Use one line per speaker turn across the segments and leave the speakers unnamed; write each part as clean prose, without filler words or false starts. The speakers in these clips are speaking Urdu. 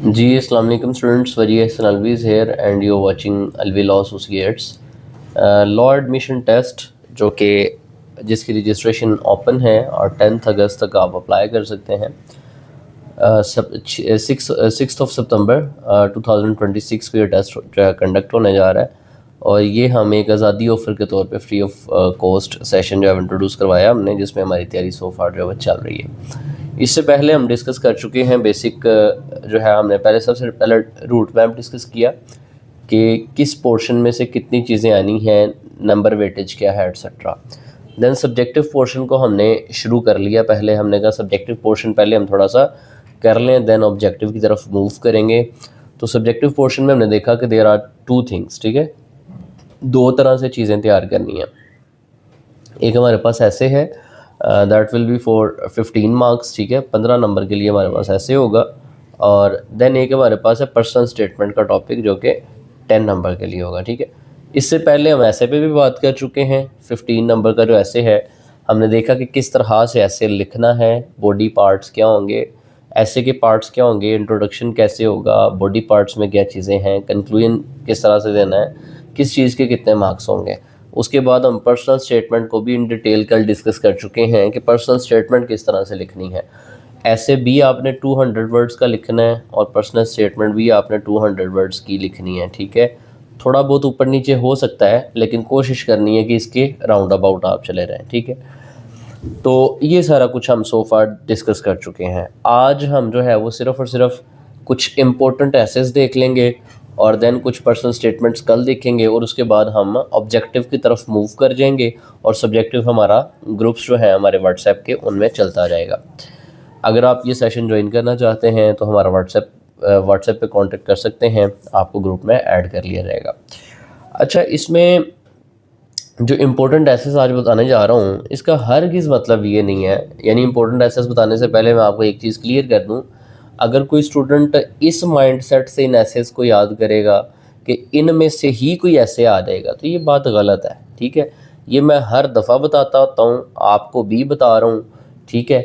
جی السلام علیکم students, Vijay Ahsan always here and you watching الوی law associates law admission test جو کہ جس کی رجسٹریشن اوپن ہے اور 10 اگست تک آپ اپلائی کر سکتے ہیں. 6 سپتمبر 2026 کو یہ ٹیسٹ جو ہے کنڈکٹ ہونے جا رہا ہے، اور یہ ہم ایک آزادی آفر کے طور پہ فری آف کاسٹ سیشن جو ہے انٹروڈیوس کروایا ہم نے، جس میں ہماری تیاری سو فار جو ہے وہ چل رہی ہے. اس سے پہلے ہم ڈسکس کر چکے ہیں بیسک جو ہے، ہم نے سب سے پہلے روٹ میپ ڈسکس کیا کہ کس پورشن میں سے کتنی چیزیں آنی ہیں، نمبر ویٹیج کیا ہے ایٹسٹرا. دین سبجیکٹیو پورشن کو ہم نے شروع کر لیا. پہلے ہم نے کہا سبجیکٹیو پورشن پہلے ہم تھوڑا سا کر لیں، دین آبجیکٹیو کی طرف موو کریں گے. تو سبجیکٹیو پورشن میں ہم نے دیکھا کہ دیر آر 2 تھنگس، ٹھیک ہے، 2 طرح سے چیزیں تیار کرنی ہیں. ایک ہمارے پاس ایسے ہے that will be for 15 marks, ٹھیک ہے، 15 نمبر کے لیے ہمارے پاس ایسے ہوگا. اور دین ایک ہمارے پاس ہے پرسنل اسٹیٹمنٹ کا ٹاپک جو کہ 10 نمبر کے لیے ہوگا، ٹھیک ہے. اس سے پہلے ہم ایسے پہ بھی بات کر چکے ہیں. 15 نمبر کا جو ایسے ہے، ہم نے دیکھا کہ کس طرح سے ایسے لکھنا ہے، باڈی پارٹس کیا ہوں گے، ایسے کے پارٹس کیا ہوں گے، انٹروڈکشن کیسے ہوگا، باڈی پارٹس میں کیا چیزیں ہیں، کنکلوژن کس طرح سے دینا ہے، کس چیز کے کتنے مارکس ہوں گے. اس کے بعد ہم پرسنل اسٹیٹمنٹ کو بھی ان ڈیٹیل کل ڈسکس کر چکے ہیں کہ پرسنل اسٹیٹمنٹ کس طرح سے لکھنی ہے. ایسے بھی آپ نے 200 ورڈز کا لکھنا ہے، اور پرسنل اسٹیٹمنٹ بھی آپ نے 200 ورڈز کی لکھنی ہے، ٹھیک ہے. تھوڑا بہت اوپر نیچے ہو سکتا ہے، لیکن کوشش کرنی ہے کہ اس کے راؤنڈ اباؤٹ آپ چلے رہیں، ٹھیک ہے. تو یہ سارا کچھ ہم سو فار ڈسکس کر چکے ہیں. آج ہم جو ہے وہ صرف اور صرف کچھ امپورٹنٹ ایسیز دیکھ لیں گے، اور دین کچھ پرسنل اسٹیٹمنٹس کل دیکھیں گے، اور اس کے بعد ہم آبجیکٹیو کی طرف موو کر جائیں گے. اور سبجیکٹیو ہمارا گروپس جو ہیں ہمارے واٹس ایپ کے، ان میں چلتا جائے گا. اگر آپ یہ سیشن جوائن کرنا چاہتے ہیں تو ہمارا واٹس ایپ پہ کانٹیکٹ کر سکتے ہیں، آپ کو گروپ میں ایڈ کر لیا جائے گا. اچھا، اس میں جو امپورٹنٹ ایسیز آج بتانے جا رہا ہوں، اس کا ہرگز مطلب یہ نہیں ہے، یعنی امپورٹنٹ ایسیز بتانے سے پہلے میں آپ کو ایک چیز کلیئر کر دوں. اگر کوئی اسٹوڈنٹ اس مائنڈ سیٹ سے ان ایسیز کو یاد کرے گا کہ ان میں سے ہی کوئی ایسے آ جائے گا، تو یہ بات غلط ہے، ٹھیک ہے. یہ میں ہر دفعہ بتاتا ہوتا ہوں، آپ کو بھی بتا رہا ہوں، ٹھیک ہے،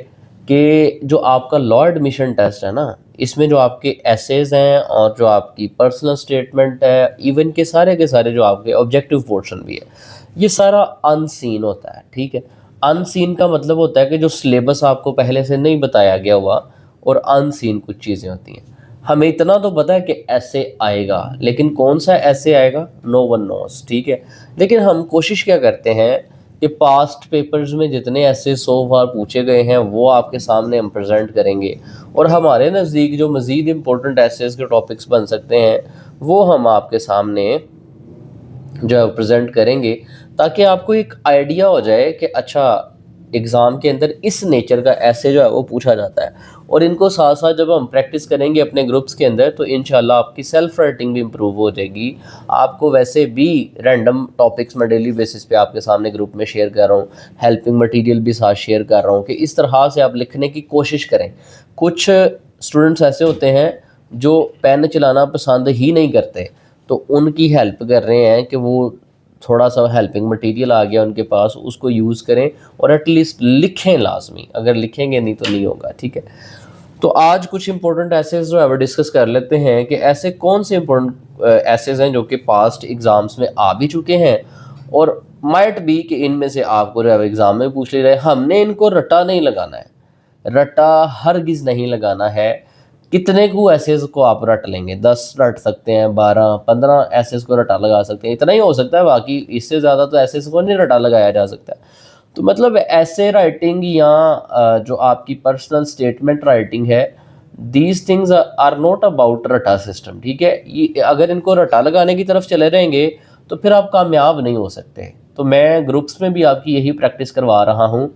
کہ جو آپ کا لا ایڈمیشن ٹیسٹ ہے نا، اس میں جو آپ کے ایسیز ہیں اور جو آپ کی پرسنل اسٹیٹمنٹ ہے، ایون کے سارے جو آپ کے آبجیکٹیو پورشن بھی ہے، یہ سارا ان سین ہوتا ہے، ٹھیک ہے. ان سین کا مطلب ہوتا ہے کہ جو سلیبس آپ کو پہلے سے نہیں بتایا گیا ہوا، اور ان سین کچھ چیزیں ہوتی ہیں. ہمیں اتنا تو پتہ ہے کہ ایسے آئے گا، لیکن کون سا ایسے آئے گا نو ون نوز، ٹھیک ہے. لیکن ہم کوشش کیا کرتے ہیں کہ پاسٹ پیپرز میں جتنے ایسے سو فار پوچھے گئے ہیں وہ آپ کے سامنے ہم پریزنٹ کریں گے، اور ہمارے نزدیک جو مزید امپورٹنٹ ایسیز کے ٹاپکس بن سکتے ہیں وہ ہم آپ کے سامنے جو ہے پریزنٹ کریں گے، تاکہ آپ کو ایک آئیڈیا ہو جائے کہ اچھا ایگزام کے اندر اس نیچر کا ایسے جو ہے وہ پوچھا جاتا ہے. اور ان کو ساتھ ساتھ جب ہم پریکٹس کریں گے اپنے گروپس کے اندر، تو انشاءاللہ آپ کی سیلف رائٹنگ بھی امپروو ہو جائے گی. آپ کو ویسے بھی رینڈم ٹاپکس میں ڈیلی بیسس پہ آپ کے سامنے گروپ میں شیئر کر رہا ہوں، ہیلپنگ مٹیریل بھی ساتھ شیئر کر رہا ہوں کہ اس طرح سے آپ لکھنے کی کوشش کریں. کچھ اسٹوڈنٹس ایسے ہوتے ہیں جو پین چلانا پسند ہی نہیں کرتے، تو ان کی ہیلپ کر رہے ہیں کہ وہ تھوڑا سا ہیلپنگ مٹیریل آ گیا ان کے پاس، اس کو یوز کریں اور ایٹ لیسٹ لکھیں لازمی. اگر لکھیں گے نہیں تو نہیں ہوگا، ٹھیک ہے. تو آج کچھ امپورٹنٹ ایسیز جو ہے وہ ڈسکس کر لیتے ہیں کہ ایسے کون سے امپورٹنٹ ایسیز ہیں جو کہ پاسٹ ایگزامس میں آ بھی چکے ہیں، اور مائٹ بھی کہ ان میں سے آپ کو جو ہے ایگزام میں پوچھ لے رہے. ہم نے ان کو رٹا نہیں لگانا ہے، رٹا ہرگز نہیں لگانا ہے. کتنے کو ایسیز کو آپ رٹ لیں گے؟ 10 رٹ سکتے ہیں، 12 15 ایسیز کو رٹا لگا سکتے ہیں، اتنا ہی ہو سکتا ہے، باقی اس سے زیادہ تو ایسیز کو نہیں رٹا لگایا جا سکتا. تو مطلب ایسے رائٹنگ یا جو آپ کی پرسنل اسٹیٹمنٹ رائٹنگ ہے، these things are not about ratta system, ٹھیک ہے. یہ اگر ان کو رٹا لگانے کی طرف چلے رہیں گے تو پھر آپ کامیاب نہیں ہو سکتے. تو میں گروپس میں بھی آپ کی یہی پریکٹس کروا رہا ہوں.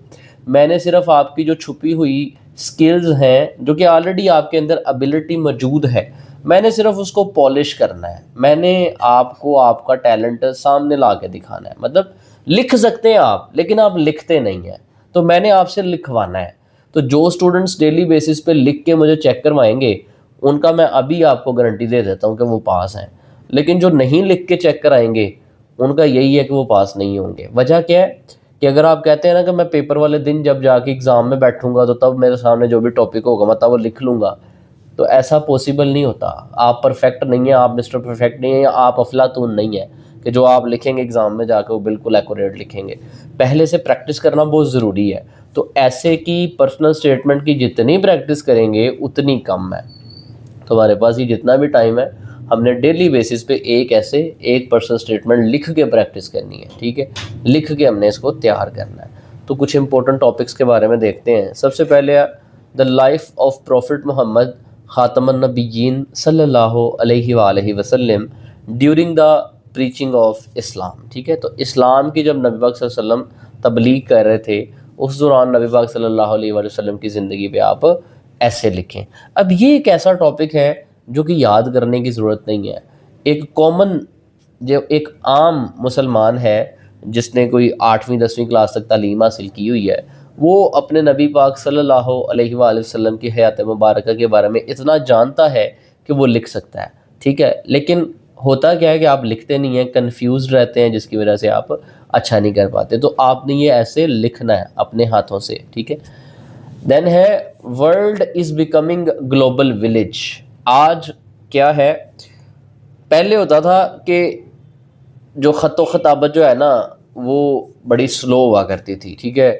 میں نے صرف آپ کی جو چھپی ہوئی سکلز ہیں، جو کہ آلریڈی آپ کے اندر ابیلٹی موجود ہے، میں نے صرف اس کو پالش کرنا ہے. میں نے آپ کو آپ کا ٹیلنٹ سامنے لا کے دکھانا ہے. مطلب لکھ سکتے ہیں آپ، لیکن آپ لکھتے نہیں ہیں، تو میں نے آپ سے لکھوانا ہے. تو جو اسٹوڈنٹس ڈیلی بیسس پہ لکھ کے مجھے چیک کروائیں گے، ان کا میں ابھی آپ کو گارنٹی دے دیتا ہوں کہ وہ پاس ہیں. لیکن جو نہیں لکھ کے چیک کرائیں گے، ان کا یہی ہے کہ وہ پاس نہیں ہوں گے. وجہ کیا ہے کہ اگر آپ کہتے ہیں نا کہ میں پیپر والے دن جب جا کے ایگزام میں بیٹھوں گا تو تب میرے سامنے جو بھی ٹاپک ہوگا میں تب وہ لکھ لوں گا، تو ایسا پاسبل نہیں ہوتا. آپ پرفیکٹ نہیں ہیں, آپ مسٹر پرفیکٹ نہیں ہیں, یا آپ افلاطون نہیں ہیں کہ جو آپ لکھیں گے ایگزام میں جا کے وہ بالکل ایکوریٹ لکھیں گے. پہلے سے پریکٹس کرنا بہت ضروری ہے. تو ایسے کی پرسنل اسٹیٹمنٹ کی جتنی پریکٹس کریں گے اتنی کم ہے. تو ہمارے پاس یہ جتنا بھی ٹائم ہے ہم نے ڈیلی بیسس پہ ایک پرسنل اسٹیٹمنٹ لکھ کے پریکٹس کرنی ہے. ٹھیک ہے, لکھ کے ہم نے اس کو تیار کرنا ہے. تو کچھ امپورٹنٹ ٹاپکس کے بارے میں دیکھتے ہیں. سب سے پہلے دا لائف آف پروفٹ محمد خاتم النبیین صلی اللہ علیہ وآلہ وسلم ڈیورنگ دا پریچنگ آف اسلام. ٹھیک ہے, تو اسلام کی جب نبی پاک صلی اللہ علیہ وسلم تبلیغ کر رہے تھے اس دوران نبی پاک صلی اللہ علیہ وآلہ وسلم کی زندگی پہ آپ ایسے لکھیں. اب یہ ایک ایسا ٹاپک ہے جو کہ یاد کرنے کی ضرورت نہیں ہے. ایک کامن جو ایک عام مسلمان ہے جس نے کوئی 8ویں 10ویں کلاس تک تعلیم حاصل کی ہوئی ہے, وہ اپنے نبی پاک صلی اللہ علیہ وآلہ وسلم کی حیات مبارکہ کے بارے میں اتنا جانتا ہے کہ وہ لکھ سکتا ہے. ٹھیک ہے, لیکن ہوتا کیا ہے کہ آپ لکھتے نہیں ہیں, کنفیوزڈ رہتے ہیں, جس کی وجہ سے آپ اچھا نہیں کر پاتے. تو آپ نے یہ ایسے لکھنا ہے اپنے ہاتھوں سے. ٹھیک ہے. دین ہے world is becoming global village. آج کیا ہے, پہلے ہوتا تھا کہ جو خط و خطابت جو ہے نا وہ بڑی سلو ہوا کرتی تھی. ٹھیک ہے,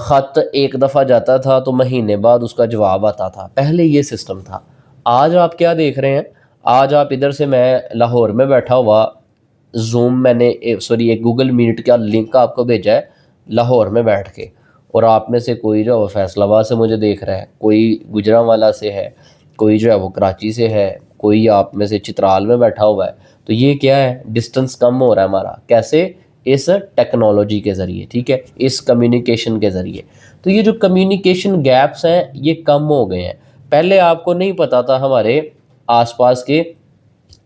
خط ایک دفعہ جاتا تھا تو مہینے بعد اس کا جواب آتا تھا. پہلے یہ سسٹم تھا. آج آپ کیا دیکھ رہے ہیں, آج آپ ادھر سے میں لاہور میں بیٹھا ہوا زوم میں نے ایک گوگل میٹ کا لنک آپ کو بھیجا ہے لاہور میں بیٹھ کے, اور آپ میں سے کوئی جو ہے وہ فیصل آباد سے مجھے دیکھ رہا ہے, کوئی گجرانوالہ سے ہے, کوئی جو ہے وہ کراچی سے ہے, کوئی آپ میں سے چترال میں بیٹھا ہوا ہے. تو یہ کیا ہے, ڈسٹنس کم ہو رہا ہے ہمارا. کیسے؟ اس ٹیکنالوجی کے ذریعے. ٹھیک ہے, اس کمیونیکیشن کے ذریعے. تو یہ جو کمیونیکیشن گیپس ہیں یہ کم ہو گئے ہیں. پہلے آپ کو نہیں پتا تھا ہمارے آس پاس کے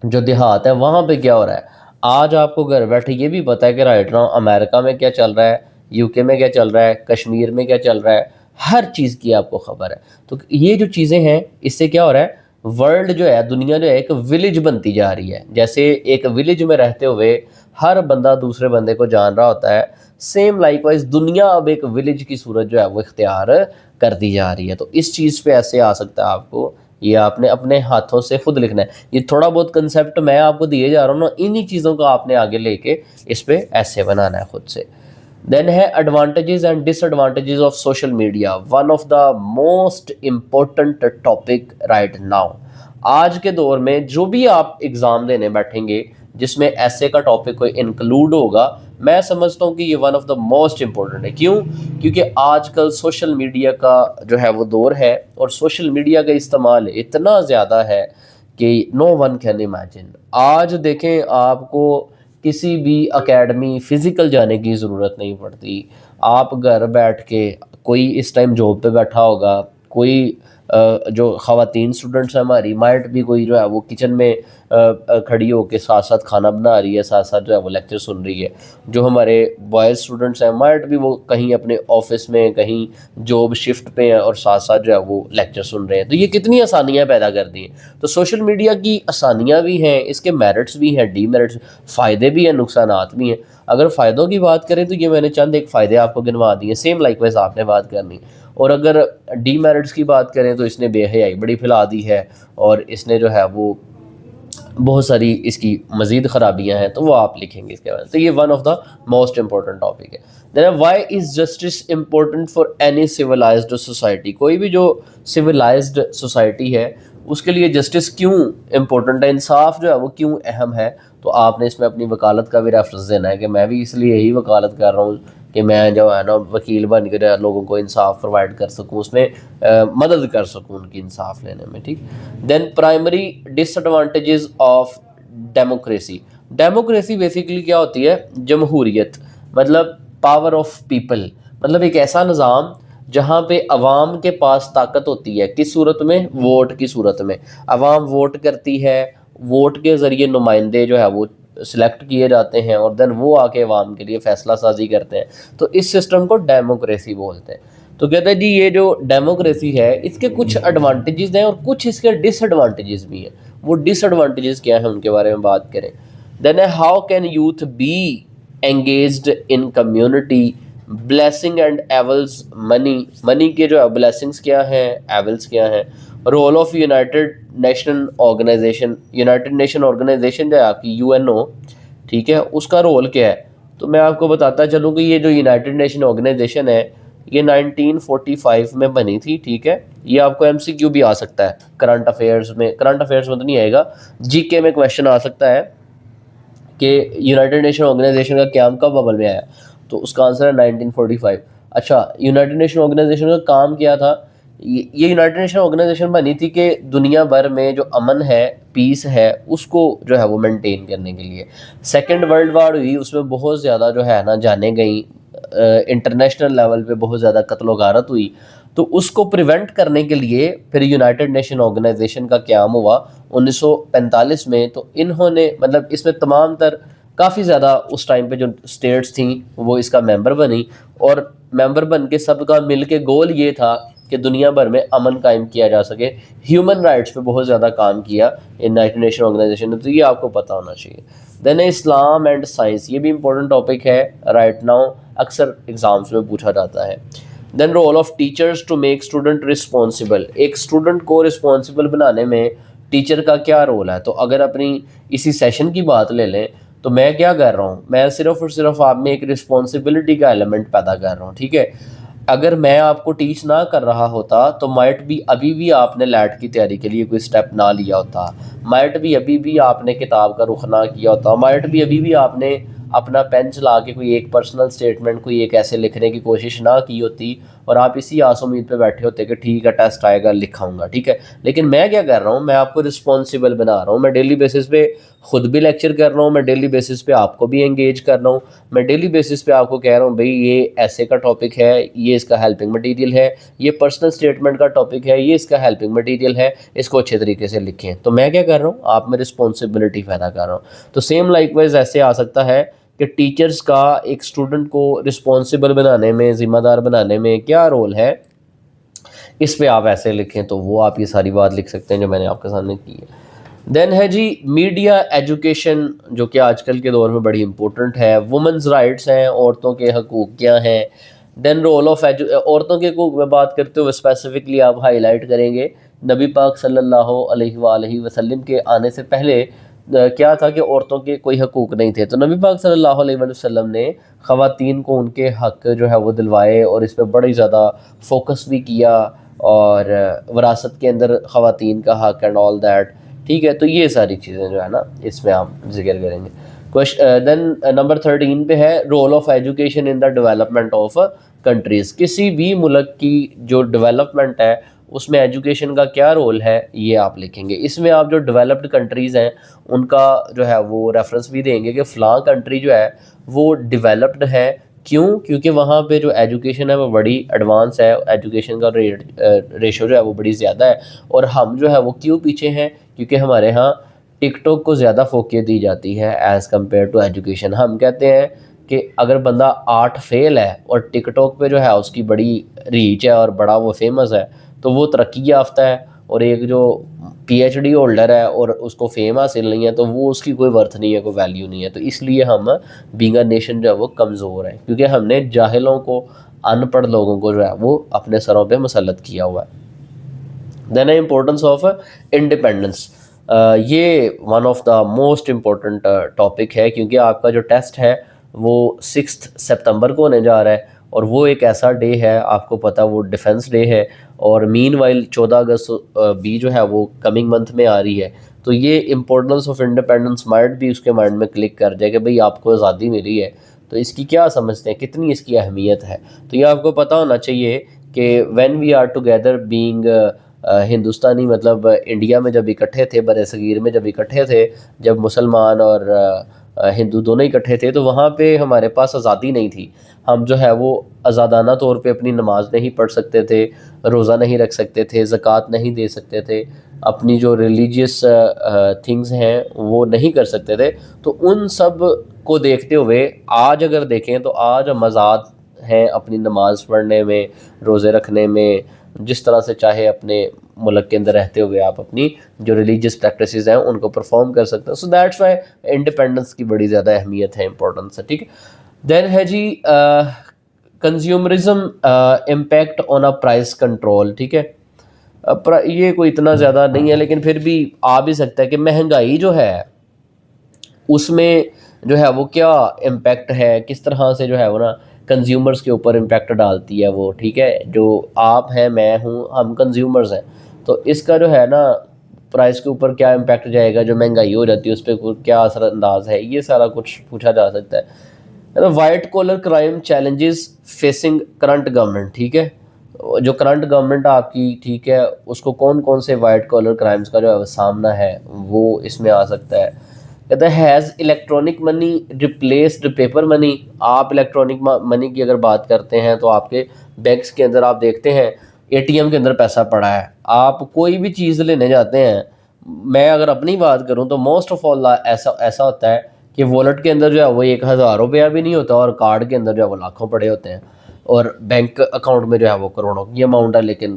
جو دیہات ہیں وہاں پہ کیا ہو رہا ہے. آج آپ کو گھر بیٹھے یہ بھی پتا ہے کہ رائٹ ناؤ امریکہ میں کیا چل رہا ہے, یو کے میں کیا چل رہا ہے, کشمیر میں کیا چل رہا ہے, ہر چیز کی آپ کو خبر ہے. تو یہ جو چیزیں ہیں اس سے کیا ہو رہا ہے, ورلڈ جو ہے, دنیا جو ہے ایک ولیج بنتی جا رہی ہے. جیسے ایک ولیج میں رہتے ہوئے ہر بندہ دوسرے بندے کو جان رہا ہوتا ہے, سیم لائک وائز دنیا اب ایک ولیج کی صورت جو ہے وہ اختیار کرتی جا رہی ہے. تو اس چیز پہ ایسے آ سکتا ہے آپ کو, یہ آپ نے اپنے ہاتھوں سے خود لکھنا ہے. یہ تھوڑا بہت کنسیپٹ میں آپ کو دیے جا رہا ہوں نا, انہی چیزوں کو آپ نے آگے لے کے اس پہ ایسے بنانا ہے خود سے. دین ہے advantages and disadvantages of social media. One of the most important topic right now. آج کے دور میں جو بھی آپ ایگزام دینے بیٹھیں گے جس میں ایسے کا ٹاپک کوئی انکلوڈ ہوگا, میں سمجھتا ہوں کہ یہ one of the most important ہے. کیوں؟ کیونکہ آج کل سوشل میڈیا کا جو ہے وہ دور ہے, اور سوشل میڈیا کا استعمال اتنا زیادہ ہے کہ نو ون کین امیجن. آج دیکھیں آپ کو کسی بھی اکیڈمی فزیکل جانے کی ضرورت نہیں پڑتی. آپ گھر بیٹھ کے, کوئی اس ٹائم جاب پہ بیٹھا ہوگا, کوئی جو خواتین اسٹوڈنٹس ہیں ہماری, مائٹ بھی کوئی جو ہے وہ کچن میں کھڑی ہو کے ساتھ ساتھ کھانا بنا رہی ہے, ساتھ ساتھ جو ہے وہ لیکچر سن رہی ہے. جو ہمارے بوائز اسٹوڈنٹس ہیں مائٹ بھی وہ کہیں اپنے آفس میں, کہیں جاب شفٹ پہ ہیں, اور ساتھ ساتھ جو ہے وہ لیکچر سن رہے ہیں. تو یہ کتنی آسانیاں پیدا کر دی ہیں. تو سوشل میڈیا کی آسانیاں بھی ہیں, اس کے میرٹس بھی ہیں, ڈی میرٹس, فائدے بھی ہیں, نقصانات بھی ہیں. اگر فائدوں کی بات کریں تو یہ میں نے چند ایک فائدے آپ کو گنوا دیے, سیم لائک وائز آپ نے بات کرنی. اور اگر ڈی میرٹس کی بات کریں تو اس نے بے حیائی بڑی پھیلا دی ہے, اور اس نے جو ہے وہ بہت ساری اس کی مزید خرابیاں ہیں, تو وہ آپ لکھیں گے اس کے بارے میں. تو یہ one of the most important topic ہے. Then why is justice important for any civilised society. کوئی بھی جو سویلائزڈ سوسائٹی ہے اس کے لیے جسٹس کیوں امپورٹنٹ ہے, انصاف جو ہے وہ کیوں اہم ہے. تو آپ نے اس میں اپنی وکالت کا بھی ریفرنس دینا ہے کہ میں بھی اس لیے یہی وکالت کر رہا ہوں کہ میں جو ہے نا وکیل بن کے لوگوں کو انصاف پرووائڈ کر سکوں, اس میں مدد کر سکوں ان کی انصاف لینے میں. ٹھیک. Then primary disadvantages of democracy. Democracy basically کیا ہوتی ہے, جمہوریت, مطلب پاور آف پیپل, مطلب ایک ایسا نظام جہاں پہ عوام کے پاس طاقت ہوتی ہے. کس صورت میں؟ ووٹ کی صورت میں. عوام ووٹ کرتی ہے, ووٹ کے ذریعے نمائندے جو ہے وہ سلیکٹ کیے جاتے ہیں, اور دین وہ آ کے عوام کے لیے فیصلہ سازی کرتے ہیں. تو اس سسٹم کو ڈیموکریسی بولتے ہیں. تو کہتے ہیں جی یہ جو ڈیموکریسی ہے اس کے کچھ ایڈوانٹیجز ہیں اور کچھ اس کے ڈس ایڈوانٹیجز بھی ہیں. وہ ڈس ایڈوانٹیجز کیا ہیں ان کے بارے میں بات کریں. Then how can youth be engaged in community, blessing and evils money. Money کے جو ہے بلیسنگس کیا ہیں, ایولز کیا ہیں, role of United Nation organisation, United Nation organisation جو ہے آپ کی UNO، ٹھیک ہے، اس کا رول کیا ہے؟ تو میں آپ کو بتاتا چلوں کہ یہ جو یونائٹڈ نیشن آرگنائزیشن ہے یہ 1945 میں بنی تھی، ٹھیک ہے. یہ آپ کو MCQ بھی آ سکتا ہے کرنٹ افیئرس میں تو نہیں آئے گا، GK میں کویشچن آ سکتا ہے کہ یونائٹڈ نیشن آرگنائزیشن کا قیام کب عمل میں آیا، تو اس کا آنسر ہے 1945. اچھا، یونائٹڈ نیشن آرگنائزیشن کا کام کیا تھا؟ یہ یونائٹڈ نیشن آرگنائزیشن بنی تھی کہ دنیا بھر میں جو امن ہے، پیس ہے، اس کو جو ہے وہ مینٹین کرنے کے لیے. سیکنڈ ورلڈ وار ہوئی، اس میں بہت زیادہ جو ہے نا جانیں گئیں، انٹرنیشنل لیول پہ بہت زیادہ قتل و غارت ہوئی، تو اس کو پریونٹ کرنے کے لیے پھر یونائٹڈ نیشن آرگنائزیشن کا قیام ہوا 1945 میں. تو انہوں نے مطلب اس میں تمام تر کافی زیادہ اس ٹائم پہ جو اسٹیٹس تھیں وہ اس کا ممبر بنی، اور ممبر بن کے سب کا مل کے گول یہ تھا کہ دنیا بھر میں امن قائم کیا جا سکے. ہیومن رائٹس پہ بہت زیادہ کام کیا یونائٹڈ نیشن آرگنائزیشن نے، تو یہ آپ کو پتہ ہونا چاہیے. دین اسلام اینڈ سائنس، یہ بھی امپورٹنٹ ٹاپک ہے رائٹ ناؤ، اکثر ایگزامس میں پوچھا جاتا ہے. Then role of teachers to make student responsible, ایک اسٹوڈنٹ کو رسپانسبل بنانے میں ٹیچر کا کیا رول ہے؟ تو اگر اپنی اسی سیشن کی بات لے لیں تو میں کیا کر رہا ہوں، میں صرف اور صرف آپ میں ایک رسپانسبلٹی کا ایلیمنٹ پیدا کر رہا ہوں، ٹھیک ہے. اگر میں آپ کو ٹیچ نہ کر رہا ہوتا تو مائٹ بھی ابھی بھی آپ نے لیٹ کی تیاری کے لیے کوئی سٹیپ نہ لیا ہوتا، مائٹ بھی ابھی بھی آپ نے کتاب کا رخ نہ کیا ہوتا، مائٹ بھی ابھی بھی آپ نے اپنا پین چلا کے کوئی ایک پرسنل سٹیٹمنٹ کوئی ایک ایسے لکھنے کی کوشش نہ کی ہوتی، اور آپ اسی آس امید پہ بیٹھے ہوتے کہ ٹھیک ہے ٹیسٹ آئے گا لکھاؤں گا، ٹھیک ہے. لیکن میں کیا کر رہا ہوں، میں آپ کو رسپانسبل بنا رہا ہوں، میں ڈیلی بیسس پہ خود بھی لیکچر کر رہا ہوں، میں ڈیلی بیسس پہ آپ کو بھی انگیج کر رہا ہوں، میں ڈیلی بیسس پہ آپ کو کہہ رہا ہوں بھئی یہ ایسے کا ٹاپک ہے، یہ اس کا ہیلپنگ مٹیریل ہے، یہ پرسنل سٹیٹمنٹ کا ٹاپک ہے، یہ اس کا ہیلپنگ مٹیریل ہے، اس کو اچھے طریقے سے لکھیں. تو میں کیا کر رہا ہوں، آپ میں رسپانسبلٹی پیدا کر رہا ہوں. تو سیم لائک وائز ایسے آ سکتا ہے کہ ٹیچرز کا ایک اسٹوڈنٹ کو رسپانسبل بنانے میں، ذمہ دار بنانے میں کیا رول ہے، اس پہ آپ ایسے لکھیں. تو وہ آپ یہ ساری بات لکھ سکتے ہیں جو میں نے آپ کے سامنے کی ہے. دین ہے جی میڈیا ایجوکیشن، جو کہ آج کل کے دور میں بڑی امپورٹنٹ ہے. وومنز رائٹس ہیں، عورتوں کے حقوق کیا ہیں. دین رول آف عورتوں کے حقوق میں بات کرتے ہوئے اسپیسیفکلی آپ ہائی لائٹ کریں گے نبی پاک صلی اللہ علیہ وآلہ وسلم کے آنے سے پہلے کیا تھا کہ عورتوں کے کوئی حقوق نہیں تھے. تو نبی پاک صلی اللہ علیہ وسلم نے خواتین کو ان کے حق جو ہے وہ دلوائے، اور اس پہ بڑی زیادہ فوکس بھی کیا، اور وراثت کے اندر خواتین کا حق اینڈ آل دیٹ، ٹھیک ہے. تو یہ ساری چیزیں جو ہے نا اس میں آپ ذکر کریں گے. دین نمبر 13 پہ ہے role of education in the development of countries. کسی بھی ملک کی جو ڈیولپمنٹ ہے اس میں ایجوکیشن کا کیا رول ہے، یہ آپ لکھیں گے. اس میں آپ جو ڈیولپڈ کنٹریز ہیں ان کا جو ہے وہ ریفرنس بھی دیں گے کہ فلاں کنٹری جو ہے وہ ڈیولپڈ ہے. کیوں؟ کیونکہ وہاں پہ جو ایجوکیشن ہے وہ بڑی ایڈوانس ہے، ایجوکیشن کا ریشو جو ہے وہ بڑی زیادہ ہے. اور ہم جو ہے وہ کیوں پیچھے ہیں؟ کیونکہ ہمارے ہاں ٹک ٹاک کو زیادہ فوکس دی جاتی ہے ایز کمپیئر ٹو ایجوکیشن. ہم کہتے ہیں کہ اگر بندہ آرٹ فیل ہے اور ٹک ٹاک پہ جو ہے اس کی بڑی ریچ ہے اور بڑا وہ فیمس ہے تو وہ ترقی یافتہ ہے، اور ایک جو PhD ہولڈر ہے اور اس کو فیم حاصل نہیں ہے تو وہ اس کی کوئی ورتھ نہیں ہے، کوئی ویلیو نہیں ہے. تو اس لیے ہم بینگ اے نیشن جو ہے وہ کمزور ہیں، کیونکہ ہم نے جاہلوں کو، ان پڑھ لوگوں کو جو ہے وہ اپنے سروں پہ مسلط کیا ہوا ہے. دین امپورٹنس آف انڈیپینڈنس، یہ one of the most important topic ہے، کیونکہ آپ کا جو ٹیسٹ ہے وہ 6 سپتمبر کو ہونے جا رہا ہے، اور وہ ایک ایسا ڈے ہے، آپ کو پتہ وہ ڈیفنس ڈے ہے، اور مین وائل 14 اگست بھی جو ہے وہ کمنگ منتھ میں آ رہی ہے. تو یہ امپورٹنس آف انڈیپینڈنس مائٹ بھی اس کے مائنڈ میں کلک کر جائے کہ بھئی آپ کو آزادی ملی ہے تو اس کی کیا سمجھتے ہیں، کتنی اس کی اہمیت ہے. تو یہ آپ کو پتہ ہونا چاہیے کہ when we are together being ہندوستانی، مطلب انڈیا میں جب اکٹھے تھے، بر صغیر میں جب اکٹھے تھے، جب مسلمان اور ہندو دونوں اکٹھے تھے، تو وہاں پہ ہمارے پاس آزادی نہیں تھی. ہم جو ہے وہ آزادانہ طور پہ اپنی نماز نہیں پڑھ سکتے تھے، روزہ نہیں رکھ سکتے تھے، زکوٰۃ نہیں دے سکتے تھے، اپنی جو ریلیجیس تھنگز ہیں وہ نہیں کر سکتے تھے. تو ان سب کو دیکھتے ہوئے آج اگر دیکھیں تو آج ہم آزاد ہیں اپنی نماز پڑھنے میں، روزے رکھنے میں، جس طرح سے چاہے اپنے ملک کے اندر رہتے ہوئے آپ اپنی جو ریلیجیس پریکٹسز ہیں ان کو پرفارم کر سکتے ہیں. سو دیٹس وائی انڈیپینڈنس کی بڑی زیادہ اہمیت ہے، امپورٹنس ہے، ٹھیک ہے. دین ہے جی consumerism impact on a price control, ٹھیک ہے. یہ کوئی اتنا زیادہ نہیں ہے لیکن پھر بھی آ بھی سکتا ہے کہ مہنگائی جو ہے اس میں جو ہے وہ کیا امپیکٹ ہے، کس طرح سے جو ہے وہ نا کنزیومرز کے اوپر امپیکٹ ڈالتی ہے وہ، ٹھیک ہے، جو آپ ہیں میں ہوں ہم کنزیومرز ہیں، تو اس کا جو ہے نا پرائس کے اوپر کیا امپیکٹ جائے گا، جو مہنگائی ہو جاتی ہے اس پہ کیا اثر انداز ہے، یہ سارا کچھ پوچھا جا سکتا ہے۔ White collar crime challenges facing current government, ٹھیک ہے، جو کرنٹ گورنمنٹ آپ کی، ٹھیک ہے، اس کو کون کون سے وائٹ کالر کرائمز کا جو ہے سامنا ہے وہ اس میں آ سکتا ہے۔ کہتا ہے has electronic money replaced paper money. آپ الیکٹرانک منی کی اگر بات کرتے ہیں تو آپ کے بینکس کے اندر آپ دیکھتے ہیں اے ٹی ایم کے اندر پیسہ پڑا ہے، آپ کوئی بھی چیز لینے جاتے ہیں، میں اگر اپنی بات کروں تو موسٹ آف آل ایسا ہوتا ہے کہ والٹ کے اندر جو ہے وہ 1000 روپیہ بھی نہیں ہوتا اور کارڈ کے اندر جو ہے وہ لاکھوں پڑے ہوتے ہیں، اور بینک اکاؤنٹ میں جو ہے وہ کروڑوں کی اماؤنٹ ہے لیکن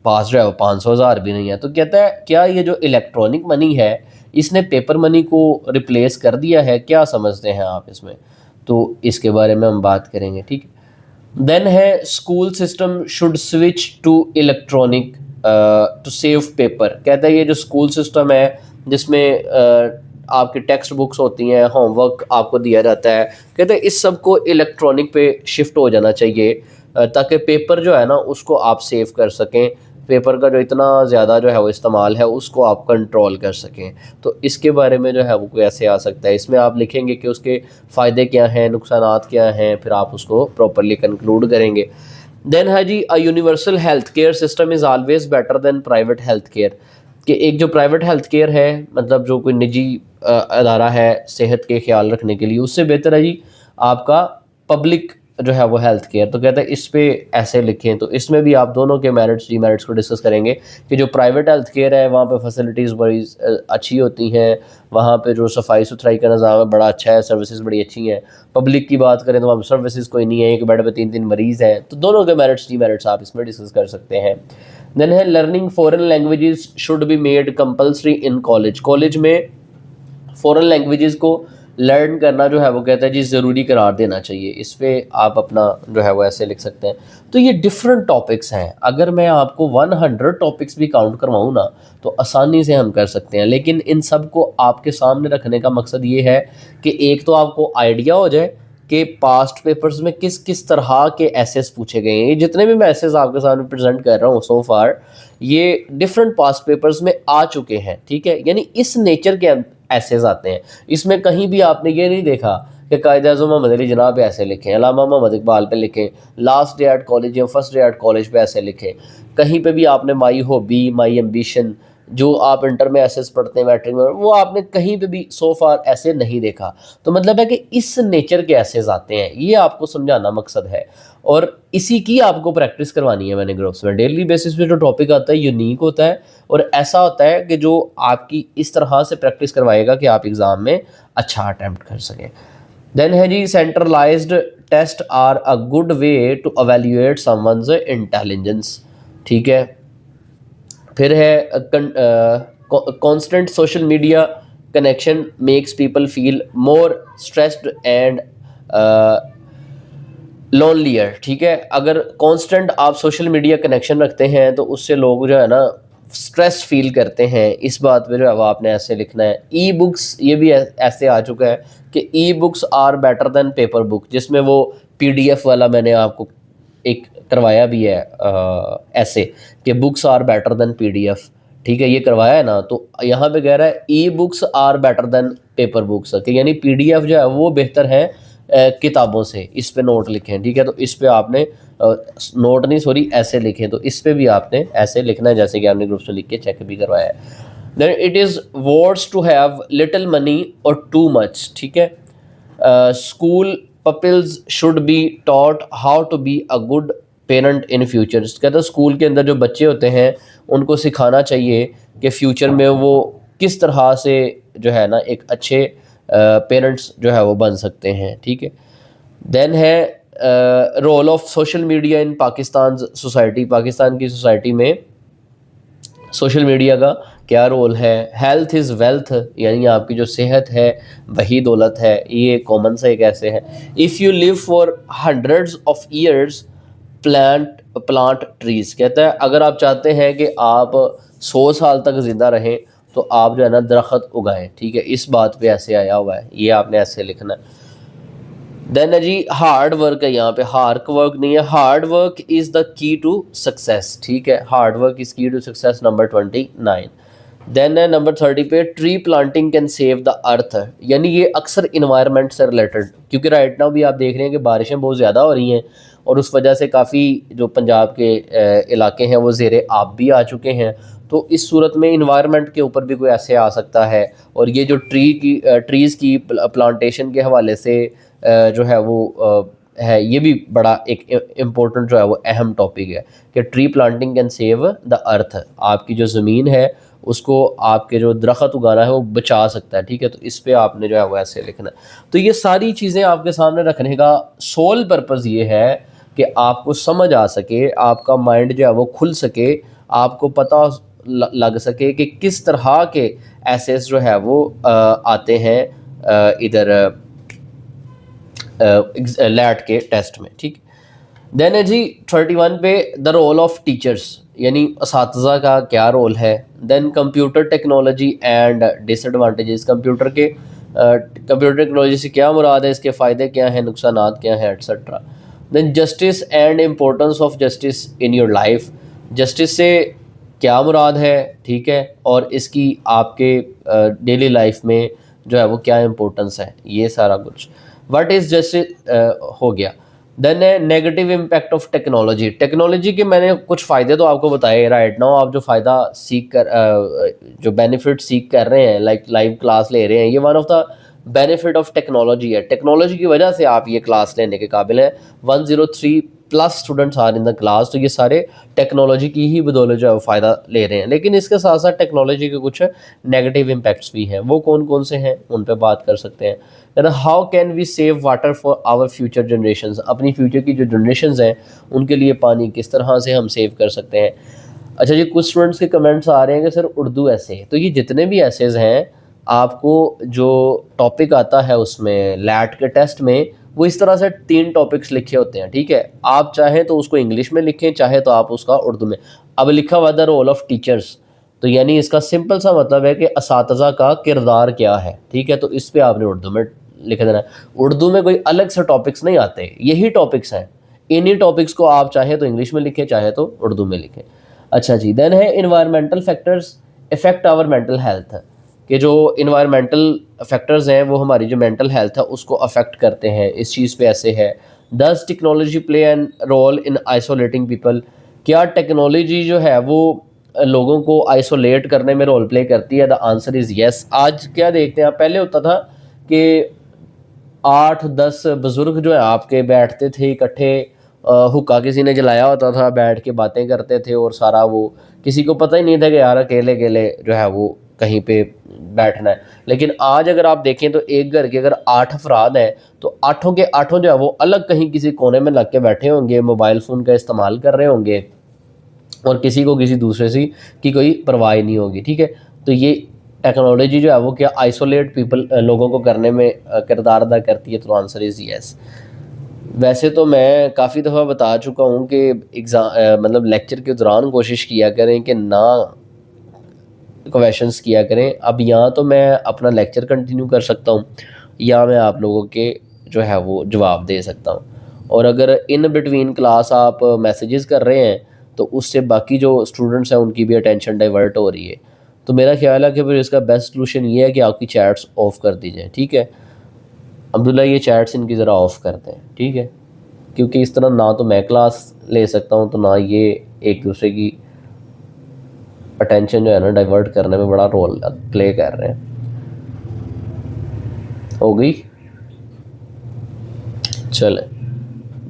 پاس جو ہے وہ 500,000 بھی نہیں ہے۔ تو کہتا ہے کیا یہ جو الیکٹرانک منی ہے اس نے پیپر منی کو ریپلیس کر دیا ہے، کیا سمجھتے ہیں آپ اس میں؟ تو اس کے بارے میں ہم بات کریں گے، ٹھیک ہے۔ دین ہے school system should switch to electronic to save paper. کہتا ہے یہ جو اسکول سسٹم ہے جس میں آپ کی ٹیکسٹ بکس ہوتی ہیں، ہوم ورک آپ کو دیا جاتا ہے، کہتے ہیں اس سب کو الیکٹرانک پہ شفٹ ہو جانا چاہیے تاکہ پیپر جو ہے نا اس کو آپ سیو کر سکیں، پیپر کا جو اتنا زیادہ جو ہے وہ استعمال ہے اس کو آپ کنٹرول کر سکیں۔ تو اس کے بارے میں جو ہے وہ کوئی ایسے آ سکتا ہے، اس میں آپ لکھیں گے کہ اس کے فائدے کیا ہیں، نقصانات کیا ہیں، پھر آپ اس کو پراپرلی کنکلوڈ کریں گے۔ دین ہے جی universal health care system is always better than private health care, کہ ایک جو پرائیویٹ ہیلتھ کیئر ہے مطلب جو کوئی نجی ادارہ ہے صحت کے خیال رکھنے کے لیے، اس سے بہتر ہے جی آپ کا پبلک جو ہے وہ ہیلتھ کیئر۔ تو کہتا ہے اس پہ ایسے لکھیں، تو اس میں بھی آپ دونوں کے میرٹس ڈی میرٹس کو ڈسکس کریں گے کہ جو پرائیویٹ ہیلتھ کیئر ہے وہاں پہ فیسلٹیز بڑی اچھی ہوتی ہیں، وہاں پہ جو صفائی ستھرائی کا نظام ہے بڑا اچھا ہے، سروسز بڑی اچھی ہیں۔ پبلک کی بات کریں تو وہاں پہ سروسز کوئی نہیں ہے، ایک بیڈ پہ 3 مریض ہیں، تو دونوں کے میرٹس ڈی میرٹس آپ اس میں ڈسکس کر سکتے ہیں۔ دین ہے learning foreign languages should be made compulsory in college. College میں فورن لینگویجز کو لرن کرنا جو ہے وہ کہتا ہے جی ضروری قرار دینا چاہیے، اس پہ آپ اپنا جو ہے وہ ایسے لکھ سکتے ہیں۔ تو یہ ڈفرینٹ ٹاپکس ہیں، اگر میں آپ کو 100 ٹاپکس بھی کاؤنٹ کرواؤں نا تو آسانی سے ہم کر سکتے ہیں، لیکن ان سب کو آپ کے سامنے رکھنے کا مقصد یہ ہے کہ ایک تو آپ کو آئیڈیا ہو جائے کہ پاسٹ پیپرز میں کس کس طرح کے ایسیز پوچھے گئے ہیں۔ یہ جتنے بھی میں ایسیز آپ کے سامنے پریزنٹ کر رہا ہوں سو فار، یہ ڈفرینٹ پاسٹ پیپرز میں آ چکے ہیں، ٹھیک ہے، یعنی اس نیچر کے ایسیز آتے ہیں۔ اس میں کہیں بھی آپ نے یہ نہیں دیکھا کہ قائد اعظم محمد علی جناح پہ ایسے لکھیں، علامہ محمد اقبال پہ لکھیں، لاسٹ ڈے ایٹ کالج یا فرسٹ ڈے ایٹ کالج پہ ایسے لکھیں، کہیں پہ بھی آپ نے مائی ہابی، مائی ایمبیشن، جو آپ انٹر میں ایسے پڑھتے ہیں میٹرک میں، وہ آپ نے کہیں پہ بھی سو فار ایسے نہیں دیکھا۔ تو مطلب ہے کہ اس نیچر کے ایسیز آتے ہیں، یہ آپ کو سمجھانا مقصد ہے، اور اسی کی آپ کو پریکٹس کروانی ہے میں نے گروپس میں۔ ڈیلی بیسس پہ جو ٹاپک آتا ہے یونیک ہوتا ہے اور ایسا ہوتا ہے کہ جو آپ کی اس طرح سے پریکٹس کروائے گا کہ آپ ایگزام میں اچھا اٹیمپٹ کر سکیں۔ دین ہے جی centralised test are a good way to evaluate someone's intelligence, ٹھیک ہے۔ پھر ہے constant social media connection makes people feel more stressed and lonelier, ٹھیک ہے۔ اگر کانسٹنٹ آپ سوشل میڈیا کنیکشن رکھتے ہیں تو اس سے لوگ جو ہے نا اسٹریس فیل کرتے ہیں، اس بات پہ جو ہے وہ آپ نے ایسے لکھنا ہے۔ ای بکس، یہ بھی ایسے آ چکا ہے کہ e books are better than paper book, جس میں وہ پی ڈی ایف والا میں نے آپ کو ایک کروایا بھی ہے ایسے کہ books are better than P D F, ٹھیک ہے، یہ کروایا ہے نا۔ تو یہاں پہ کہہ رہا ہے e books are better than paper books, کہ یعنی پی ڈی ایف جو ہے وہ بہتر ہے کتابوں سے، اس پہ نوٹ لکھیں، ٹھیک ہے۔ تو اس پہ آپ نے نوٹ نہیں سوری ایسے لکھیں، تو اس پہ بھی آپ نے ایسے لکھنا ہے جیسے کہ آپ نے گروپ سے لکھ کے چیک بھی کروایا ہے۔ Then it is worse to have little money اور ٹو مچ، ٹھیک ہے۔ School pupils should be taught how to be a good parent in future. کہتا ہے اسکول کے اندر جو بچے ہوتے ہیں ان کو سکھانا چاہیے کہ فیوچر میں وہ کس طرح سے جو ہے نا ایک اچھے پیرنٹس جو ہے وہ بن سکتے ہیں، ٹھیک ہے۔ دین ہے role of social media in Pakistan society, Pakistan کی سوسائٹی میں سوشل میڈیا کا کیا رول ہے۔ ہیلتھ از ویلتھ، یعنی آپ کی جو صحت ہے وہی دولت ہے، یہ کامن سا ایک ایسے ہے۔ If you live for hundreds of years plant trees. کہتا ہے اگر آپ چاہتے ہیں کہ آپ 100 سال تک زندہ رہیں تو آپ جو ہے نا درخت اگائیں. ٹھیک ہے, اس بات پہ ایسے آیا ہوا ہے, یہ آپ نے ایسے لکھنا ہے. دین ہے جی ہارڈ ورک ہے, یہاں پہ ہارڈ ورک نہیں ہے, ہارڈ ورک از دا کی ٹو سکسیس. ٹھیک ہے, ہارڈ ورک از کی ٹو سکسیس, نمبر 29. دین ہے نمبر 30 پہ tree planting can save the earth. یعنی یہ اکثر انوائرمنٹ سے ریلیٹڈ, کیونکہ رائٹ ناؤ بھی آپ دیکھ رہے ہیں کہ بارشیں بہت زیادہ ہو رہی ہیں اور اس وجہ سے کافی جو پنجاب کے علاقے ہیں وہ زیر آب بھی آ چکے ہیں. تو اس صورت میں انوائرمنٹ کے اوپر بھی کوئی ایسے آ سکتا ہے. اور یہ جو ٹریز کی پلانٹیشن کے حوالے سے جو ہے وہ ہے, یہ بھی بڑا ایک امپورٹنٹ جو ہے وہ اہم ٹاپک ہے کہ tree planting can save the earth. آپ کی جو زمین ہے اس کو آپ کے جو درخت اگانا ہے وہ بچا سکتا ہے. ٹھیک ہے, تو اس پہ آپ نے جو ہے وہ ایسے لکھنا ہے. تو یہ ساری چیزیں آپ کے سامنے رکھنے کا سول پرپز یہ ہے کہ آپ کو سمجھ آ سکے, آپ کا مائنڈ جو ہے وہ کھل سکے, آپ کو پتہ لگ سکے کہ کس طرح کے ایسیز جو ہے وہ آتے ہیں ادھر لیٹ کے ٹیسٹ میں. ٹھیک, دین ہے جی 31 پہ دا رول آف ٹیچرس, یعنی اساتذہ کا کیا رول ہے. Then computer technology and disadvantages, computer technology سے کیا مراد ہے, اس کے فائدے کیا ہیں, نقصانات کیا ہیں, etcetera. Then justice and importance of justice in your life, justice سے کیا مراد ہے. ٹھیک ہے, اور اس کی آپ کے ڈیلی لائف میں جو ہے وہ کیا امپورٹنس ہے, یہ سارا کچھ. واٹ از جسٹس ہو گیا. دین ہے negative impact of technology, technology کے میں نے کچھ فائدے تو آپ کو بتائے. رائٹ ناؤ آپ جو فائدہ سیکھ کر جو بینیفٹ سیکھ کر رہے ہیں, لائک لائیو کلاس لے رہے ہیں, یہ one of the benefit of technology ہے. ٹیکنالوجی کی وجہ سے آپ یہ کلاس لینے کے قابل ہیں. 103 plus students are in the class, تو یہ سارے ٹیکنالوجی کی ہی بدولت جو ہے وہ فائدہ لے رہے ہیں. لیکن اس کے ساتھ ساتھ ٹیکنالوجی کے کچھ نیگیٹو امپیکٹس بھی ہیں. وہ کون کون سے ہیں ان پہ بات کر سکتے ہیں. How can we save water for our future generations, اپنی فیوچر کی جو جنریشنز ہیں ان کے لیے پانی کس طرح سے ہم سیو کر سکتے ہیں. اچھا جی, کچھ اسٹوڈنٹس کے کمنٹس آ رہے ہیں کہ سر اردو ایسے, تو یہ جتنے بھی ایسیز ہیں آپ کو جو ٹاپک آتا ہے اس میں لیٹ کے ٹیسٹ میں, وہ اس طرح سے 3 ٹاپکس لکھے ہوتے ہیں. ٹھیک ہے, آپ چاہیں تو اس کو انگلش میں لکھیں, چاہے تو آپ اس کا اردو میں. اب لکھا ہوا دا رول آف ٹیچرس, تو یعنی اس کا سمپل سا مطلب ہے کہ اساتذہ کا کردار کیا ہے. ٹھیک ہے, تو اس پہ آپ نے اردو میں لکھ دینا ہے. اردو میں کوئی الگ سے ٹاپکس نہیں آتے, یہی ٹاپکس ہیں. انہی ٹاپکس کو آپ چاہے تو انگلش میں لکھیں, چاہے تو اردو میں لکھیں. اچھا جی, دین ہے انوائرمنٹل فیکٹرز افیکٹ آور مینٹل ہیلتھ, کہ جو انوائرمنٹل فیکٹرز ہیں وہ ہماری جو مینٹل ہیلتھ ہے اس کو افیکٹ کرتے ہیں. اس چیز پہ ایسے ہے. Does technology play an role in isolating people, کیا ٹیکنالوجی جو ہے وہ لوگوں کو آئسولیٹ کرنے میں رول پلے کرتی ہے. دا آنسر از یس. آج کیا دیکھتے ہیں آپ, پہلے ہوتا تھا کہ 8-10 بزرگ جو ہے آپ کے بیٹھتے تھے اکٹھے, حکا کسی نے جلایا ہوتا تھا, بیٹھ کے باتیں کرتے تھے, اور سارا وہ کسی کو پتہ ہی نہیں تھا کہ یار اکیلے جو ہے وہ کہیں پہ بیٹھنا ہے. لیکن آج اگر آپ دیکھیں تو ایک گھر کے اگر 8 افراد ہیں تو 8 کے 8 جو ہے وہ الگ کہیں کسی کونے میں لگ کے بیٹھے ہوں گے, موبائل فون کا استعمال کر رہے ہوں گے, اور کسی کو کسی دوسرے سے کی کوئی پرواہ نہیں ہوگی. ٹھیک ہے, تو یہ ٹیکنالوجی جو ہے وہ کیا آئسولیٹ پیپل لوگوں کو کرنے میں کردار ادا کرتی ہے. تو آنسر از یس. ویسے تو میں کافی دفعہ بتا چکا ہوں کہ مطلب لیکچر کے دوران کوشش کیا کریں کہ نہ کویشچنس کیا کریں. اب یہاں تو میں اپنا لیکچر کنٹینیو کر سکتا ہوں, یا میں آپ لوگوں کے جو ہے وہ جواب دے سکتا ہوں. اور اگر ان بٹوین کلاس آپ میسیجز کر رہے ہیں تو اس سے باقی جو اسٹوڈنٹس ہیں ان کی بھی اٹینشن ڈائیورٹ ہو رہی ہے. تو میرا خیال ہے کہ پھر اس کا بیسٹ سلوشن یہ ہے کہ آپ کی چیٹس آف کر دی جائیں. ٹھیک ہے, عبداللہ یہ چیٹس ان کی ذرا آف کر دیں. ٹھیک ہے, کیونکہ اس طرح نہ تو میں کلاس لے سکتا ہوں, تو نہ یہ ایک دوسرے کی اٹینشن جو ہے نا ڈائیورٹ کرنے میں بڑا رول پلے کر رہے ہیں. ہو گئی, چلیں.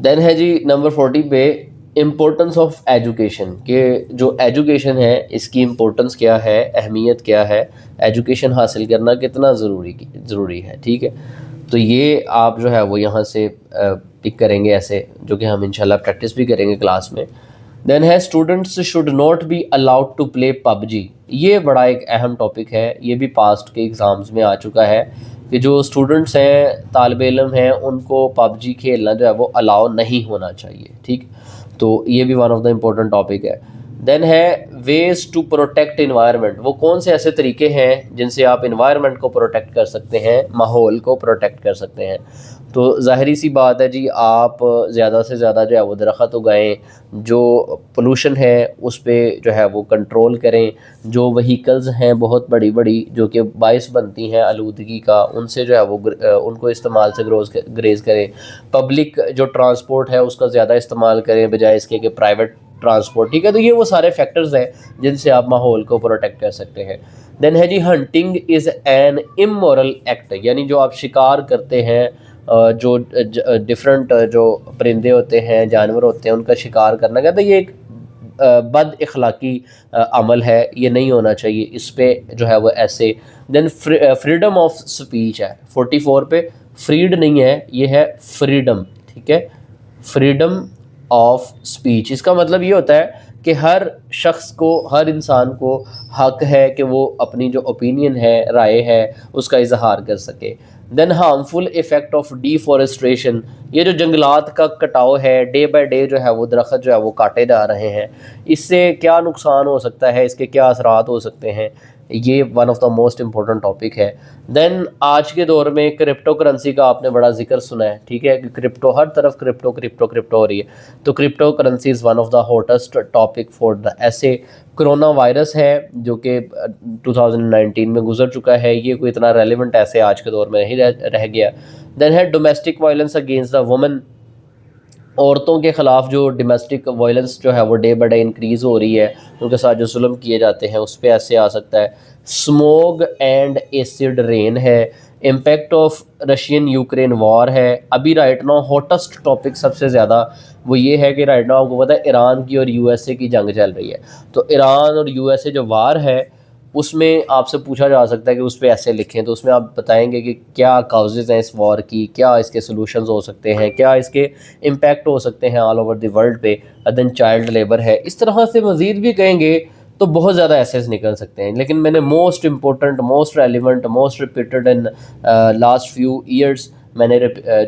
دین ہے جی نمبر 40 پہ امپورٹنس آف ایجوکیشن, کہ جو ایجوکیشن ہے اس کی امپورٹنس کیا ہے, اہمیت کیا ہے, ایجوکیشن حاصل کرنا کتنا ضروری ہے. ٹھیک ہے, تو یہ آپ جو ہے وہ یہاں سے پک کریں گے ایسے, جو کہ ہم انشاءاللہ پریکٹس بھی کریں گے کلاس میں. دین ہے students should not be allowed to play PUBG. یہ بڑا ایک اہم ٹاپک ہے, یہ بھی پاسٹ کے ایگزامز میں آ چکا ہے کہ جو اسٹوڈنٹس ہیں طالب علم ہیں ان کو پب جی کھیلنا جو ہے وہ الاؤ نہیں ہونا چاہیے. ٹھیک, تو یہ بھی one of the important topic ہے. دین ہے ویز ٹو پروٹیکٹ انوائرمنٹ. وہ کون سے ایسے طریقے ہیں جن سے آپ انوائرمنٹ کو پروٹیکٹ کر سکتے ہیں, ماحول کو پروٹیکٹ کر سکتے ہیں. تو ظاہری سی بات ہے جی, آپ زیادہ سے زیادہ جو ہے وہ درخت اگائیں, جو پولوشن ہے اس پہ جو ہے وہ کنٹرول کریں, جو وہیکلز ہیں بہت بڑی بڑی جو کہ باعث بنتی ہیں آلودگی کا, ان سے جو ہے وہ ان کو استعمال سے گریز کریں. پبلک جو ٹرانسپورٹ ہے اس کا زیادہ استعمال کریں بجائے اس کے کہ پرائیویٹ ٹرانسپورٹ. ٹھیک ہے, تو یہ وہ سارے فیکٹرز ہیں جن سے آپ ماحول کو پروٹیکٹ کر سکتے ہیں. دین ہے جی hunting is an immoral act. یعنی جو آپ شکار کرتے ہیں, جو ڈفرینٹ جو پرندے ہوتے ہیں, جانور ہوتے ہیں, ان کا شکار کرنا, کہتے ہیں یہ ایک بد اخلاقی عمل ہے, یہ نہیں ہونا چاہیے. اس پہ جو ہے وہ ایسے. دین فریڈم آف سپیچ ہے 44 پہ, فریڈ نہیں ہے, یہ ہے فریڈم. ٹھیک ہے, فریڈم آف سپیچ, اس کا مطلب یہ ہوتا ہے کہ ہر شخص کو, ہر انسان کو حق ہے کہ وہ اپنی جو اوپینین ہے, رائے ہے, اس کا اظہار کر سکے. دین ہارمفل ایفیکٹ آف ڈیفارسٹریشن. یہ جو جنگلات کا کٹاؤ ہے, ڈے بائی ڈے جو ہے وہ درخت جو ہے وہ کاٹے جا رہے ہیں, اس سے کیا نقصان ہو سکتا ہے, اس کے کیا اثرات ہو سکتے ہیں, یہ one of the most important topic ہے. دین آج کے دور میں کرپٹو کرنسی کا آپ نے بڑا ذکر سنا ہے. ٹھیک ہے, کہ کرپٹو, ہر طرف کرپٹو کرپٹو کرپٹو ہو رہی ہے. تو cryptocurrency is one of the hottest topic for the essay. Corona virus ہے جو کہ 2019 میں گزر چکا ہے, یہ کوئی اتنا ریلیونٹ ایسے آج کے دور میں نہیں رہ گیا. دین ہے domestic violence against the woman. عورتوں کے خلاف جو ڈومیسٹک وائلنس جو ہے وہ ڈے بائی ڈے انکریز ہو رہی ہے, ان کے ساتھ جو ظلم کیے جاتے ہیں, اس پہ ایسے آ سکتا ہے. اسموگ اینڈ ایسڈ رین ہے. Impact of Russian Ukraine war ہے. ابھی رائٹ ناؤ ہاٹسٹ ٹاپک سب سے زیادہ وہ یہ ہے کہ رائٹ ناؤ آپ کو پتہ ہے ایران کی اور یو ایس اے کی جنگ چل رہی ہے. تو ایران اور یو ایس اے جو وار ہے اس میں آپ سے پوچھا جا سکتا ہے کہ اس پہ ایسے لکھیں, تو اس میں آپ بتائیں گے کہ کیا کاؤزز ہیں اس وار کی, کیا اس کے سلوشنز ہو سکتے ہیں, کیا اس کے امپیکٹ ہو سکتے ہیں آل اوور دی ورلڈ پہ. دین چائلڈ لیبر ہے. اس طرح سے مزید بھی کہیں گے تو بہت زیادہ ایسیز نکل سکتے ہیں, لیکن میں نے most important, most relevant, most repeated in last few years میں نے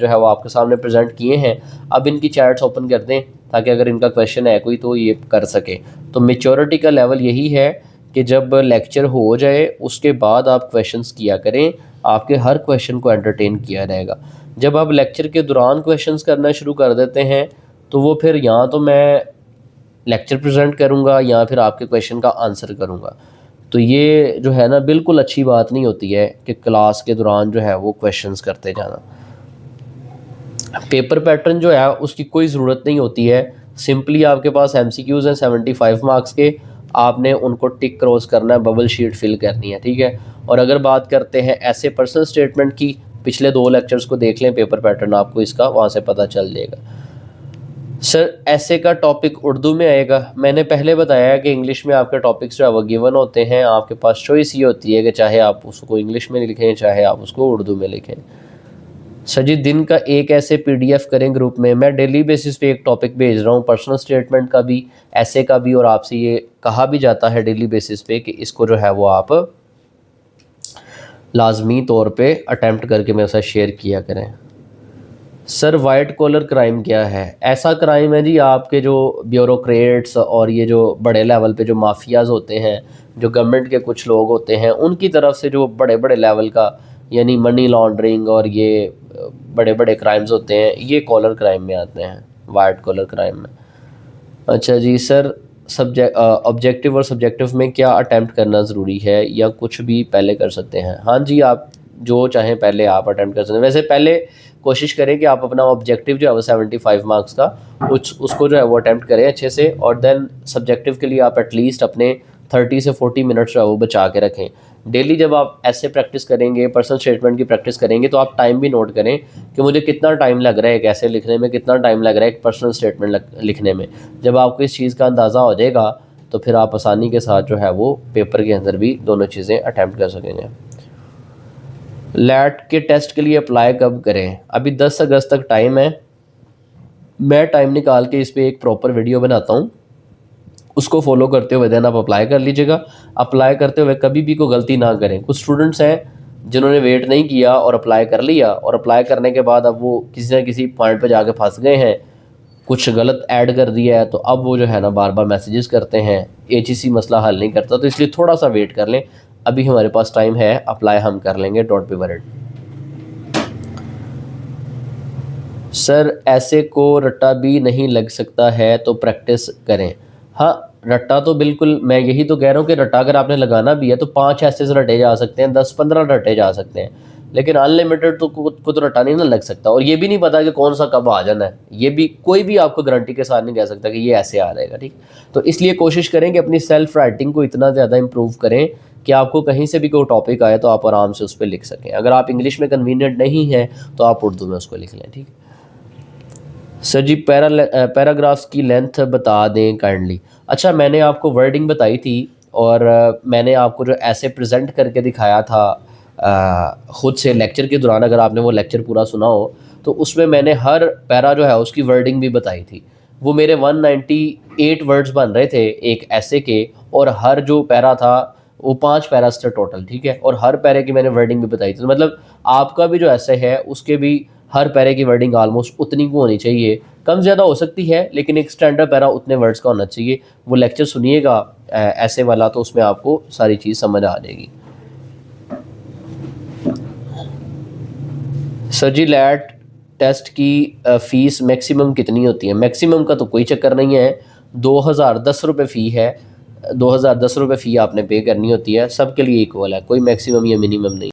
جو ہے وہ آپ کے سامنے پریزنٹ کیے ہیں. اب ان کی چیٹس اوپن کر دیں تاکہ اگر ان کا کویشچن ہے کوئی تو یہ کر سکے. تو میچورٹی کا لیول یہی ہے کہ جب لیکچر ہو جائے اس کے بعد آپ کویشچنس کیا کریں, آپ کے ہر کویشچن کو انٹرٹین کیا جائے گا. جب آپ لیکچر کے دوران کویشچنس کرنا شروع کر دیتے ہیں تو وہ پھر یہاں تو میں لیکچر پریزنٹ کروں گا یا پھر آپ کے کویشچن کا آنسر کروں گا. تو یہ جو ہے نا بالکل اچھی بات نہیں ہوتی ہے کہ کلاس کے دوران جو ہے وہ کویشچنس کرتے جانا. پیپر پیٹرن جو ہے اس کی کوئی ضرورت نہیں ہوتی ہے. سمپلی آپ کے پاس ایم سی کیوز ہیں 75 مارکس کے, آپ نے ان کو ٹک کراس کرنا ہے, ببل شیٹ فل کرنی ہے. ٹھیک ہے, اور اگر بات کرتے ہیں ایسے پرسنل اسٹیٹمنٹ کی, پچھلے 2 لیکچرز کو دیکھ لیں, پیپر پیٹرن آپ کو اس کا وہاں سے پتہ چل جائے گا. سر ایسے کا ٹاپک اردو میں آئے گا. میں نے پہلے بتایا کہ انگلش میں آپ کے ٹاپکس جو ہے وہ گیون ہوتے ہیں, آپ کے پاس چوائس یہ ہوتی ہے کہ چاہے آپ اس کو انگلش میں لکھیں چاہے آپ اس کو اردو میں لکھیں. سر جی دن کا ایک ایسے پی ڈی ایف کریں گروپ میں. میں ڈیلی بیسس پہ ایک ٹاپک بھیج رہا ہوں, پرسنل اسٹیٹمنٹ کا بھی, ایسے کا بھی, اور آپ سے یہ کہا بھی جاتا ہے ڈیلی بیسس پہ کہ اس کو جو ہے وہ آپ لازمی طور پہ اٹیمپٹ کر کے میرے ساتھ شیئر کیا کریں. سر وائٹ کالر کرائم کیا ہے؟ ایسا کرائم ہے جی آپ کے جو بیوروکریٹس اور یہ جو بڑے لیول پہ جو مافیاز ہوتے ہیں, جو گورنمنٹ کے کچھ لوگ ہوتے ہیں, ان کی طرف سے جو بڑے بڑے لیول کا یعنی منی لانڈرنگ اور یہ بڑے بڑے کرائمز ہوتے ہیں, یہ کالر کرائم میں آتے ہیں, وائٹ کالر کرائم میں. اچھا جی سر آبجیکٹیو اور سبجیکٹیو میں کیا اٹیمپٹ کرنا ضروری ہے یا کچھ بھی پہلے کر سکتے ہیں؟ ہاں جی, آپ جو چاہیں پہلے آپ اٹیمپٹ کر سکتے ہیں. ویسے پہلے کوشش کریں کہ آپ اپنا آبجیکٹیو جو ہے وہ 75 مارکس کا اس کو جو ہے وہ اٹیمپٹ کریں اچھے سے, اور دین سبجیکٹیو کے لیے آپ ایٹ لیسٹ اپنے 30 سے 40 منٹس جو ہے وہ بچا کے رکھیں. ڈیلی جب آپ ایسے پریکٹس کریں گے, پرسنل اسٹیٹمنٹ کی پریکٹس کریں گے, تو آپ ٹائم بھی نوٹ کریں کہ مجھے کتنا ٹائم لگ رہا ہے ایک ایسے لکھنے میں, کتنا ٹائم لگ رہا ہے ایک پرسنل اسٹیٹمنٹ لکھنے میں. جب آپ کو اس چیز کا اندازہ ہو جائے گا تو پھر آپ آسانی کے ساتھ جو ہے وہ پیپر کے اندر بھی دونوں چیزیں اٹیمپٹ کر سکیں گے. لیٹ کے ٹیسٹ کے لیے اپلائی کب کریں؟ ابھی 10 اگست تک ٹائم ہے. میں ٹائم نکال کے اس پہ ایک پراپر ویڈیو بناتا ہوں, اس کو فالو کرتے ہوئے دین آپ اپلائی کر لیجیے گا. اپلائی کرتے ہوئے کبھی بھی کوئی غلطی نہ کریں. کچھ اسٹوڈنٹس ہیں جنہوں نے ویٹ نہیں کیا اور اپلائی کر لیا، اور اپلائی کرنے کے بعد اب وہ کسی نہ کسی پوائنٹ پہ جا کے پھنس گئے ہیں، کچھ غلط ایڈ کر دیا ہے، تو اب وہ جو ہے نا بار بار میسیجز کرتے ہیں، HEC مسئلہ حل نہیں کرتا. تو اس لیے تھوڑا سا ویٹ کر لیں، ابھی ہمارے پاس ٹائم ہے، اپلائی ہم کر لیں گے. Don't be word. سر ایسے کو رٹا بھی نہیں لگ سکتا ہے تو پریکٹس کریں. ہاں رٹا تو بالکل، میں یہی تو کہہ رہا ہوں کہ رٹا اگر آپ نے لگانا بھی ہے تو 5 ایسے رٹے جا سکتے ہیں، 10-15 رٹے جا سکتے ہیں، لیکن ان لمیٹڈ تو کو تو رٹا نہیں نہ لگ سکتا. اور یہ بھی نہیں پتا کہ کون سا کب آ جانا ہے، یہ بھی کوئی بھی آپ کو گارنٹی کے ساتھ نہیں کہہ سکتا کہ یہ ایسے آ جائے گا. ٹھیک، تو اس لیے کوشش کریں کہ اپنی سیلف رائٹنگ کو اتنا زیادہ امپروو کریں کہ آپ کو کہیں سے بھی کوئی ٹاپک آئے تو آپ آرام سے اس پہ لکھ سکیں. اگر آپ انگلش میں کنوینئنٹ نہیں ہیں تو آپ اردو میں اس کو لکھ لیں. ٹھیک. سر جی پیراگرافس کی لینتھ بتا دیں کائنڈلی. اچھا میں نے آپ کو ورڈنگ بتائی تھی، اور میں نے آپ کو جو ایسے پریزنٹ کر کے دکھایا تھا خود سے لیکچر کے دوران، اگر آپ نے وہ لیکچر پورا سنا ہو تو اس میں نے ہر پیرا جو ہے اس کی ورڈنگ بھی بتائی تھی. وہ میرے 198 ورڈز بن رہے تھے ایک ایسے کے، اور ہر جو پیرا تھا وہ 5 پیراز تھے ٹوٹل. ٹھیک ہے، اور ہر پیرے کی میں نے ورڈنگ بھی بتائی تھی. تو مطلب آپ کا بھی جو ایسے ہے اس کے بھی ہر پیرے کی ورڈنگ آلموسٹ اتنی کو ہونی چاہیے، کم زیادہ ہو سکتی ہے لیکن ایک اسٹینڈرڈ پیرا اتنے ورڈز کا ہونا چاہیے. وہ لیکچر سنیے گا ایسے والا، تو اس میں آپ کو ساری چیز سمجھ آ جائے گی. سر جی لیٹ ٹیسٹ کی فیس میکسیمم کتنی ہوتی ہے؟ میکسیمم کا تو کوئی چکر نہیں ہے، 2010 روپے فی ہے. 2010 روپے فی آپ نے پے کرنی ہوتی ہے، سب کے لیے ایکول ہے، کوئی میکسیمم یا منیمم نہیں.